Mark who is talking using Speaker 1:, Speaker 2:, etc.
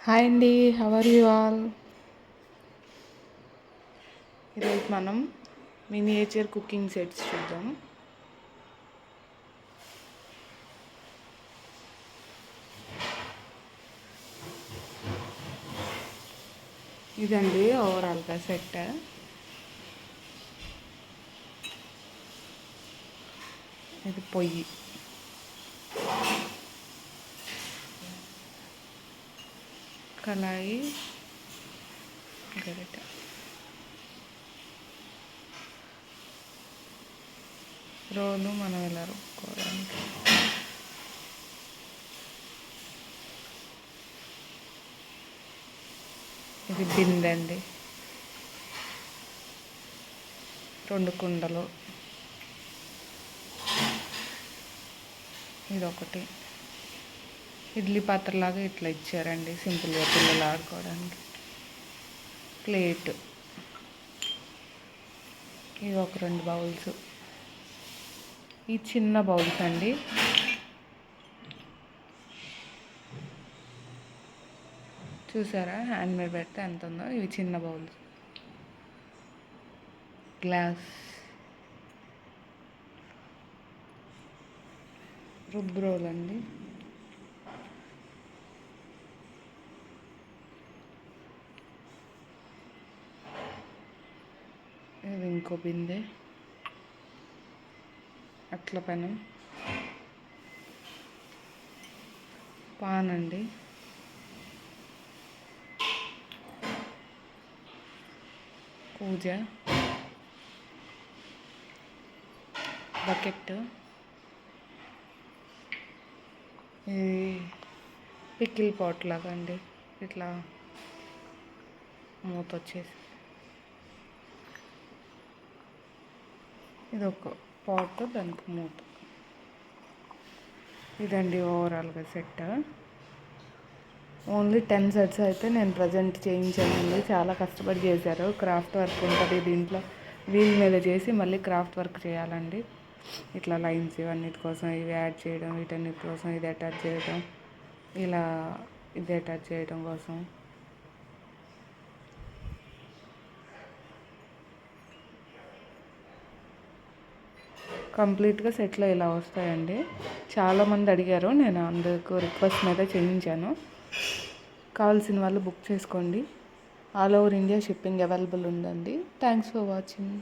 Speaker 1: Hi అండి, how are you all? ఈరోజు మనం మినియేచర్ కుకింగ్ సెట్స్ చూద్దాం. ఇదండి ఓవరాల్గా సెట్. ఇది పొయ్యి, కళాయి, గరిటె, రోలు మనం ఇలా రుబ్బుకోవడానికి, ఇది బిందె అండి, 2 కుండలు, ఇదొకటి ఇడ్లీ పాత్రలాగా ఇట్లా ఇచ్చారండి, సింపుల్గా పిల్లలు ఆడుకోవడానికి. ప్లేట్, ఇవి ఒక 2 బౌల్స్. ఈ చిన్న బౌల్స్ అండి, చూసారా హ్యాండ్ మీద పెడితే ఎంత ఉందో. ఇవి చిన్న బౌల్స్. గ్లాస్, రుబ్బు రోల్ అండి, ఇది ఇంకో బిందె, అట్ల పెనం, పాన్ అండి, పూజ, బకెట్, ఇది పికిల్ పాట్ లాగా అండి, ఇట్లా మూత వచ్చేసి. ఇది ఒక పాట్, దానికి మూత. ఇదండి ఓవరాల్గా సెట్. ఓన్లీ 10 సెట్స్ అయితే నేను ప్రజెంట్ చేయించానండి. చాలా కష్టపడి చేశారు. క్రాఫ్ట్ వర్క్ ఉంటుంది దీంట్లో. వీల్ మీద చేసి మళ్ళీ క్రాఫ్ట్ వర్క్ చేయాలండి. ఇట్లా లైన్స్ ఇవన్నిటి కోసం ఇవి యాడ్ చేయడం, వీటన్నిటి కోసం ఇది అటాచ్ చేయడం, ఇలా ఇది అటాచ్ చేయడం కోసం. కంప్లీట్గా సెట్లో ఇలా వస్తాయండి. చాలామంది అడిగారు, నేను అందుకు రిక్వెస్ట్ మీద చేయించాను. కావాల్సిన వాళ్ళు బుక్ చేసుకోండి. All over India shipping available ఉందండి. Thanks for watching.